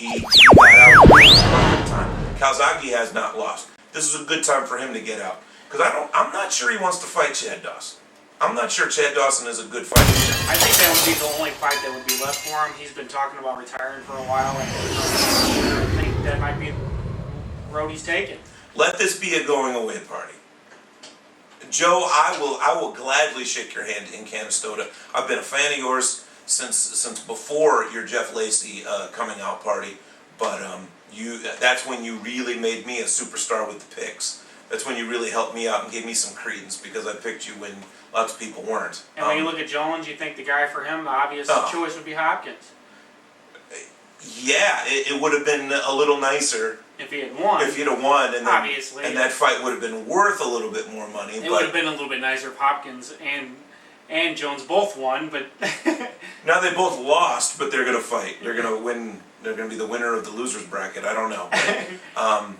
He got out at the perfect time. Calzaghe has not lost. This is a good time for him to get out. Because I'm not sure he wants to fight Chad Dawson. I'm not sure Chad Dawson is a good fighter. I think that would be the only fight that would be left for him. He's been talking about retiring for a while, and I think that might be the road he's taking. Let this be a going away party. Joe, I will gladly shake your hand in Canastota. I've been a fan of yours since before your Jeff Lacey coming out party, but that's when you really made me a superstar with the picks. That's when you really helped me out and gave me some credence because I picked you when lots of people weren't. And when you look at Jones, you think the guy for him, the obvious choice would be Hopkins. Yeah, it would have been a little nicer if he had won. If he'd have won, and obviously, and that fight would have been worth a little bit more money. It would have been a little bit nicer if Hopkins and Jones both won, but now they both lost, but they're going to fight. They're going to win. They're going to be the winner of the losers bracket. I don't know. But,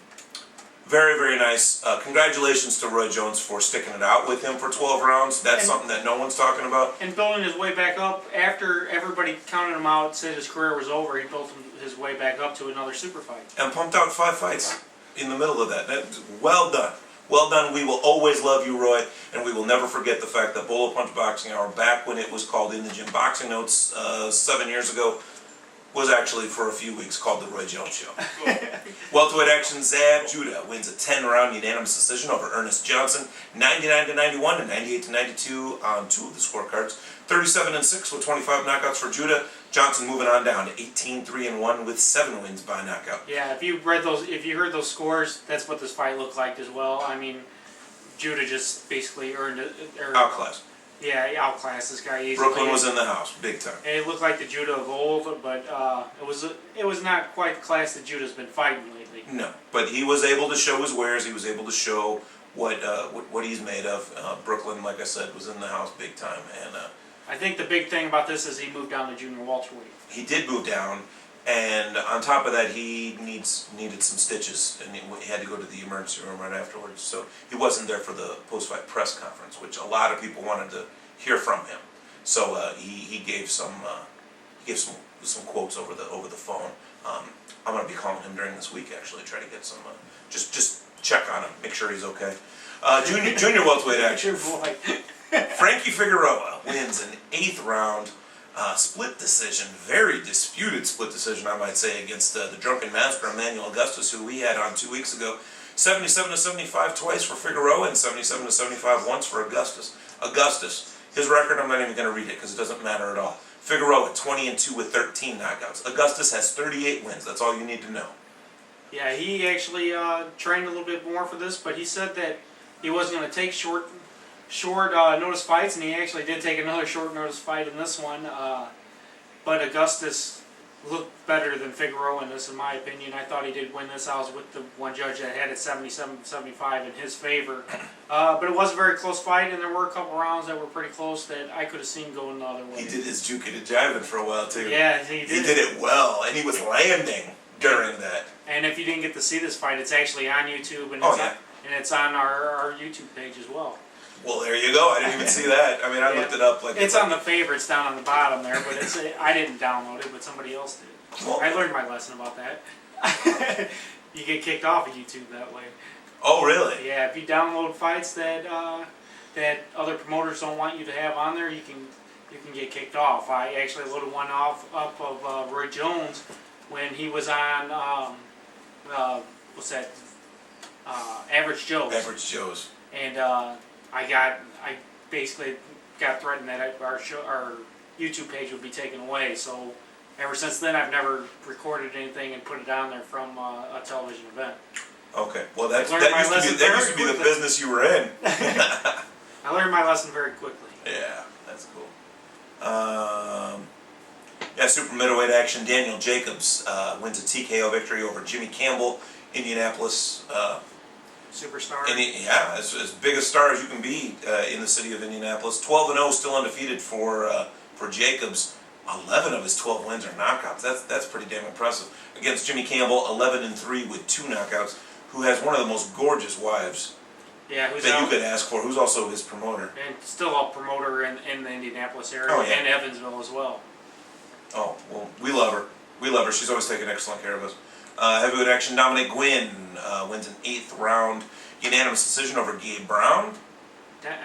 very, very nice. Congratulations to Roy Jones for sticking it out with him for 12 rounds. That's something that no one's talking about. And building his way back up after everybody counted him out, said his career was over. He built his way back up to another super fight. And pumped out 5 fights in the middle of that. Well done. Well done. We will always love you, Roy, and we will never forget the fact that Bolo Punch Boxing Hour, back when it was called In the Gym Boxing Notes 7 years ago, was actually for a few weeks called the Roy Jones Show. Welterweight action, Zab Judah wins a 10-round unanimous decision over Ernest Johnson, 99-91 and 98-92 on 2 of the scorecards. 37-6 with 25 knockouts for Judah. Johnson moving on down to 18-3-1 with 7 wins by knockout. Yeah, if you heard those scores, that's what this fight looked like as well. I mean, Judah just basically earned it. Outclassed. Yeah, he outclassed this guy easily. Brooklyn was in the house, big time. And it looked like the Judah of old, but it was not quite the class that Judah's been fighting lately. No, but he was able to show his wares. He was able to show what he's made of. Brooklyn, like I said, was in the house big time. And I think the big thing about this is he moved down to junior welterweight. He did move down, and on top of that, he needed some stitches, and he had to go to the emergency room right afterwards. So he wasn't there for the post-fight press conference, which a lot of people wanted to hear from him. So he gave some quotes over the phone. I'm going to be calling him during this week, actually, try to get some just check on him, make sure he's okay. Junior welterweight action. Frankie Figueroa wins an 8th round split decision, very disputed split decision, I might say, against the Drunken Master Emmanuel Augustus, who we had on 2 weeks ago. 77-75 twice for Figueroa and 77-75 once for Augustus. His record, I'm not even going to read it because it doesn't matter at all. Figueroa 20-2 with 13 knockouts. Augustus has 38 wins. That's all you need to know. Yeah, he actually trained a little bit more for this, but he said that he wasn't going to take short notice fights, and he actually did take another short notice fight in this one. But Augustus looked better than Figueroa in this, in my opinion. I thought he did win this. I was with the one judge that had it 77-75 in his favor. But it was a very close fight, and there were a couple rounds that were pretty close that I could have seen going the other way. He did his juking and jiving for a while, too. Yeah, he did. He did it well, and he was landing during that. And if you didn't get to see this fight, it's actually on YouTube, and it's on our YouTube page as well. Well, there you go. I didn't even see that. I mean, I looked it up. It's on the favorites down on the bottom there, but I didn't download it, but somebody else did. Well, I learned my lesson about that. You get kicked off of YouTube that way. Oh, really? Yeah, if you download fights that other promoters don't want you to have on there, you can get kicked off. I actually loaded one up of Roy Jones when he was on Average Joe's. Average Joe's. And I basically got threatened that our YouTube page would be taken away. So ever since then, I've never recorded anything and put it on there from a television event. Okay. Well, that used to be the business you were in. I learned my lesson very quickly. Yeah, that's cool. Super middleweight action. Daniel Jacobs wins a TKO victory over Jimmy Campbell, Indianapolis. Superstar. As big a star as you can be in the city of Indianapolis. 12-0, still undefeated for Jacobs. 11 of his 12 wins are knockouts. That's pretty damn impressive. Against Jimmy Campbell, 11-3 with 2 knockouts. Who has one of the most gorgeous wives that you could ask for. Who's also his promoter. And still a promoter in the Indianapolis area and Evansville as well. Oh, well, we love her. We love her. She's always taken excellent care of us. Heavyweight action, Dominic Gwynn wins an 8th round unanimous decision over Gabe Brown.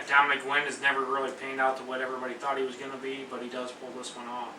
Dominic Gwynn has never really panned out to what everybody thought he was going to be, but he does pull this one off.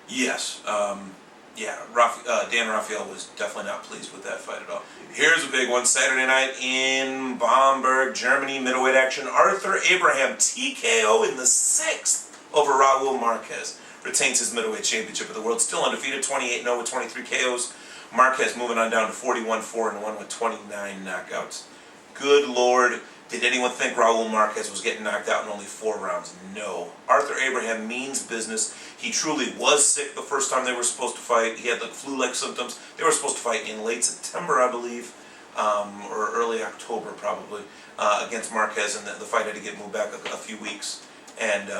Yes. Dan Raphael was definitely not pleased with that fight at all. Here's a big one. Saturday night in Bamberg, Germany, middleweight action. Arthur Abraham, TKO in the 6th over Raul Marquez. Retains his middleweight championship of the world. Still undefeated, 28-0 with 23 KOs. Marquez moving on down to 41-4-1 with 29 knockouts. Good Lord. Did anyone think Raul Marquez was getting knocked out in only 4 rounds? No. Arthur Abraham means business. He truly was sick the first time they were supposed to fight. He had like flu-like symptoms. They were supposed to fight in late September, I believe, or early October probably, against Marquez, and the fight had to get moved back a few weeks. And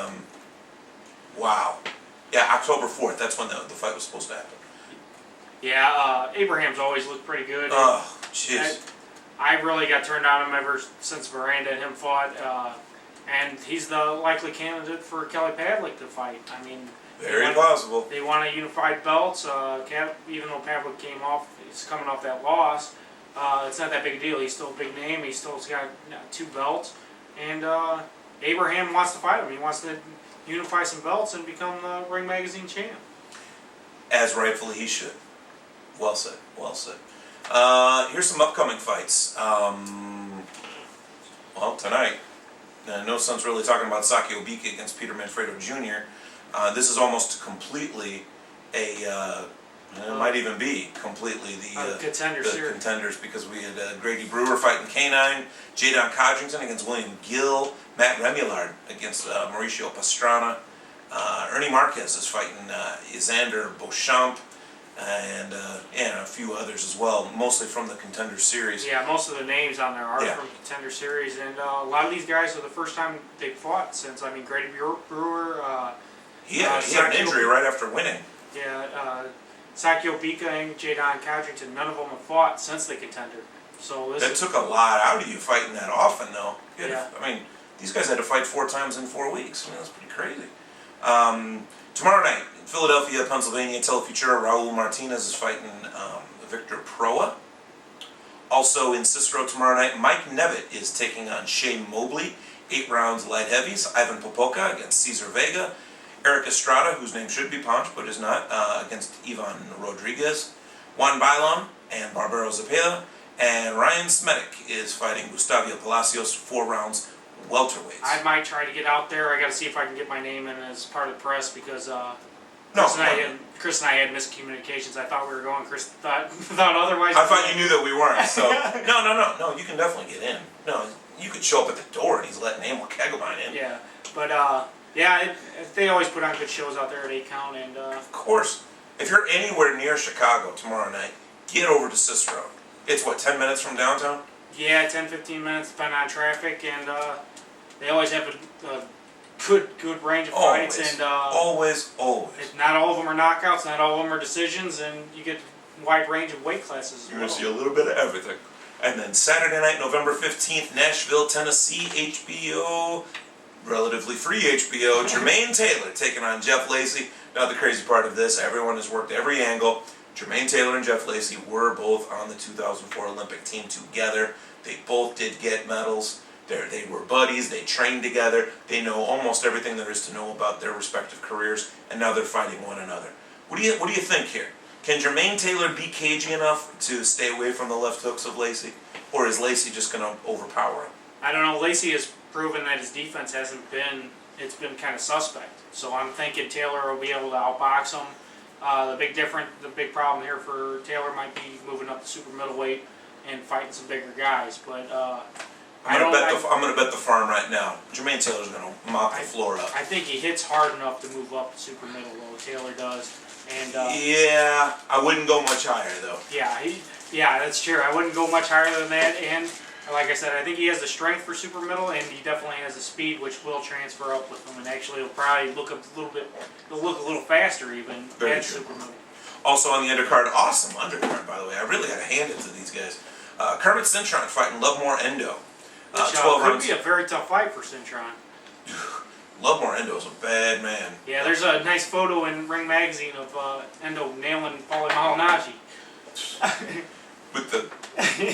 wow. Yeah, October 4th, that's when the fight was supposed to happen. Yeah, Abraham's always looked pretty good. Oh, jeez. I really got turned on him ever since Miranda and him fought, and he's the likely candidate for Kelly Pavlik to fight. I mean, very possible. They want a unified belts. Even though Pavlik he's coming off that loss. It's not that big a deal. He's still a big name. He still's got 2 belts, and Abraham wants to fight him. He wants to unify some belts and become the Ring Magazine champ. As rightfully he should. Well said. Well said. Here's some upcoming fights. Well, tonight, no sense really talking about Saki Obiki against Peter Manfredo Jr. This is almost completely it might even be completely the contenders, because we had Grady Brewer fighting K9, Jadon Codrington against William Gill, Matt Remillard against Mauricio Pastrana, Ernie Marquez is fighting Xander Beauchamp, and a few others as well, mostly from the Contender Series. Yeah, most of the names on there are from Contender Series, and a lot of these guys are the first time they've fought since, Grady Brewer. He had an injury right after winning. Yeah, Saki Obika and Jadon Codrington, none of them have fought since the Contender. So that took a lot out of you fighting that often, though. Yeah. These guys had to fight 4 times in 4 weeks. That's pretty crazy. Tomorrow night, in Philadelphia, Pennsylvania, Telefutura, Raul Martinez is fighting Victor Proa. Also in Cicero tomorrow night, Mike Nevitt is taking on Shea Mobley, 8 rounds light heavies. Ivan Popoka against Cesar Vega. Eric Estrada, whose name should be Ponch, but is not, against Ivan Rodriguez. Juan Bailon and Barbaro Zepeda. And Ryan Smedik is fighting Gustavio Palacios, 4 rounds welterweights. I might try to get out there. I got to see if I can get my name in as part of the press, because Chris and I had miscommunications. I thought we were going. Chris thought otherwise. I thought you knew that we weren't. So no. You can definitely get in. No, you could show up at the door and he's letting Emil Keglebein in. Yeah, but they always put on good shows out there at 8 Count, and of course, if you're anywhere near Chicago tomorrow night, get over to Cicero. It's 10 minutes from downtown? Yeah, 10-15 minutes, depending on traffic, and they always have a good range of fights, and always. Not all of them are knockouts, not all of them are decisions, and you get a wide range of weight classes as well. You're going to see a little bit of everything. And then Saturday night, November 15th, Nashville, Tennessee, HBO, relatively free HBO, Jermaine Taylor taking on Jeff Lacey. Now the crazy part of this, everyone has worked every angle. Jermaine Taylor and Jeff Lacey were both on the 2004 Olympic team together. They both did get medals. They were buddies. They trained together. They know almost everything there is to know about their respective careers, and now they're fighting one another. What do you think here? Can Jermaine Taylor be cagey enough to stay away from the left hooks of Lacey, or is Lacey just going to overpower him? I don't know. Lacey has proven that his defense hasn't been. It's been kind of suspect. So I'm thinking Taylor will be able to outbox him. The big problem here for Taylor might be moving up to super middleweight and fighting some bigger guys. But I'm going to bet the farm right now. Jermaine Taylor's going to mop the floor up. I think he hits hard enough to move up to super middle, though. Taylor does. And yeah, I wouldn't go much higher though. Yeah, that's true. I wouldn't go much higher than that. And like I said, I think he has the strength for super middle, and he definitely has the speed, which will transfer up with him. And actually, it'll probably look a little faster even at super middle. Also on the undercard, awesome undercard by the way. I really got to hand it to these guys. Kermit Cintron fighting Lovemore Endo. Which could be a very tough fight for Cintron. Lovemore Endo's a bad man. Yeah, there's a nice photo in Ring Magazine of Endo nailing Paulie Malignaggi. With the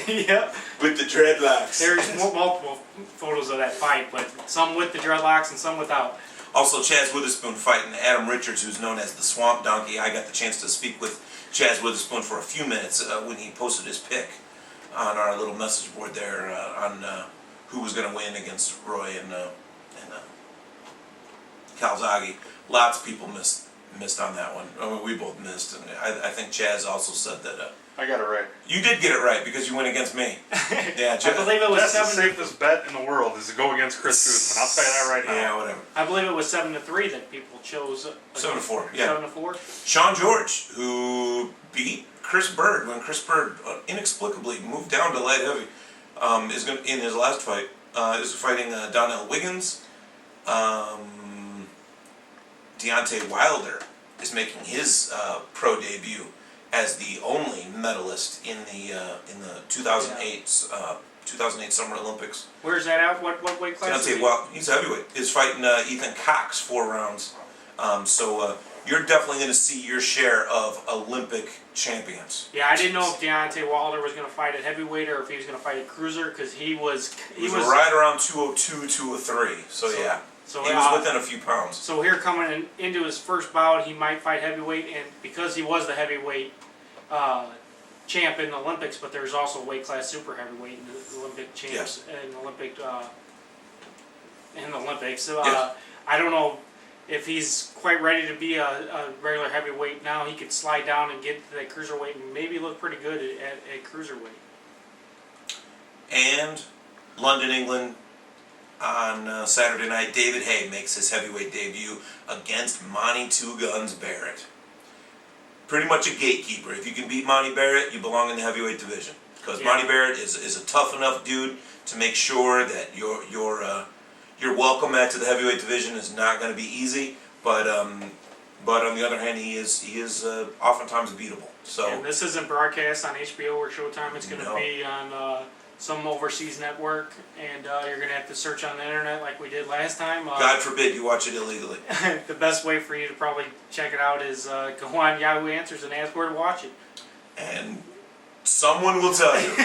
Yep. with the dreadlocks. There's multiple photos of that fight, but some with the dreadlocks and some without. Also, Chaz Witherspoon fighting Adam Richards, who's known as the Swamp Donkey. I got the chance to speak with Chaz Witherspoon for a few minutes when he posted his pick on our little message board there on who was going to win against Roy and Calzaghe. Lots of people missed on that one. I mean, we both missed, and I think Chaz also said that. I got it right. You did get it right because you went against me. Yeah, I believe it was That's the 7. safest bet in the world is to go against Chris Kuzman. I'll tell you that right now. Yeah, whatever. I believe it was 7-3 that people chose. 7-4. Yeah. 7-4. Sean George, who beat Chris Bird when Chris Bird inexplicably moved down to light heavy, is going in his last fight. Is fighting Donnell Wiggins. Deontay Wilder is making his pro debut as the only medalist in the 2008 Summer Olympics. Where's that out? What weight class? Deontay, well, he's heavyweight. Is fighting Ethan Cox 4 rounds. So you're definitely going to see your share of Olympic champions. Yeah, I didn't know if Deontay Wilder was going to fight at heavyweight or if he was going to fight at cruiser because he was right around 202, 203. So yeah. So he was within a few pounds. So here coming into his first bout, he might fight heavyweight, and because he was the heavyweight champ in the Olympics, but there's also weight class super heavyweight in the Olympic champs and Olympic in the Olympics. So I don't know if he's quite ready to be a regular heavyweight now. He could slide down and get to that cruiserweight and maybe look pretty good at cruiserweight. And London, England. On Saturday night, David Haye makes his heavyweight debut against Monty Two Guns Barrett. Pretty much a gatekeeper. If you can beat Monty Barrett, you belong in the heavyweight division. Because Monty Barrett is a tough enough dude to make sure that your welcome back to the heavyweight division is not going to be easy. But on the other hand, he is oftentimes beatable. So and this isn't broadcast on HBO or Showtime. It's going to be on some overseas network, and you're going to have to search on the internet like we did last time. God forbid you watch it illegally. The best way for you to probably check it out is go on Yahoo Answers and ask where to watch it. And someone will tell you.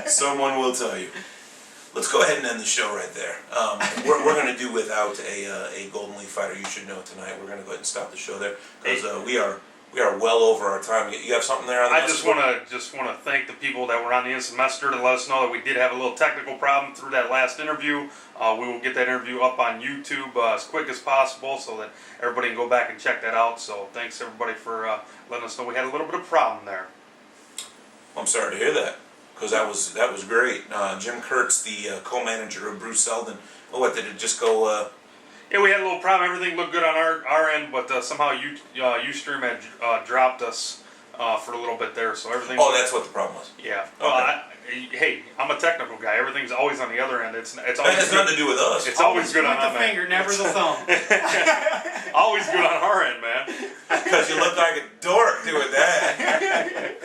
Someone will tell you. Let's go ahead and end the show right there. We're going to do without a Golden Leaf fighter you should know tonight. We're going to go ahead and stop the show there because we are well over our time. You have something there on the I just want to thank the people that were on the instant messenger to let us know that we did have a little technical problem through that last interview. We will get that interview up on YouTube as quick as possible so that everybody can go back and check that out. So thanks everybody for letting us know we had a little bit of problem there. I'm sorry to hear that because that was great. Jim Kurtz, the co-manager of Bruce Seldon. Oh, what did it just go? Yeah, we had a little problem. Everything looked good on our end, but somehow Ustream had dropped us for a little bit there. So everything. Oh, that's what the problem was. Yeah. Well, okay. Hey, I'm a technical guy. Everything's always on the other end. It's always. That has nothing to do with us. It's always good on the finger, never the thumb. Always good on our end, man. Because you look like a dork doing that.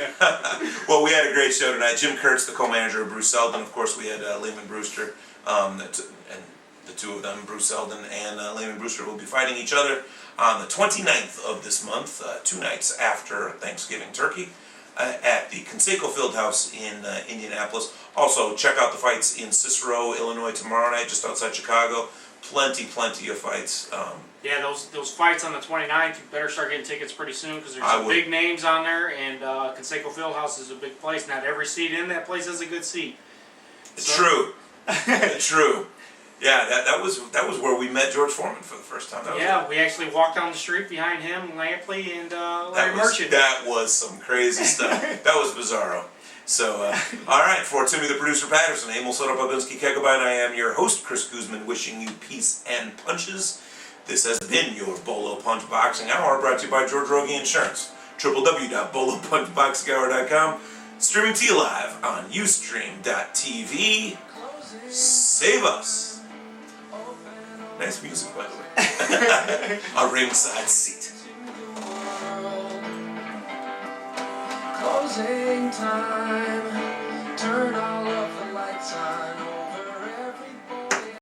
Well, we had a great show tonight. Jim Kurtz, the co-manager of Bruce Seldon. Of course, we had Lehman Brewster, and the two of them, Bruce Seldon and Lehman Brewster, will be fighting each other on the 29th of this month, 2 nights after Thanksgiving turkey, at the Conseco Fieldhouse in Indianapolis. Also, check out the fights in Cicero, Illinois tomorrow night, just outside Chicago. Plenty of fights. Yeah, those fights on the 29th, you better start getting tickets pretty soon because there's some big names on there, and Conseco Fieldhouse is a big place. Not every seat in that place is a good seat. It's true. It's true. Yeah, that was where we met George Foreman for the first time. We actually walked down the street behind him, Lampley, and Larry Merchant. That was some crazy stuff. That was bizarro. So, all right, for Timmy the Producer Patterson, Emil Soto Babinski Kekabine, I am your host, Chris Guzman, wishing you peace and punches. This has been your Bolo Punch Boxing Hour, brought to you by George Rogie Insurance. www.bolopunchboxinghour.com. Streaming to you live on Ustream.tv. Save us. Nice music, by the way. A ringside seat. Closing time. Turn all over.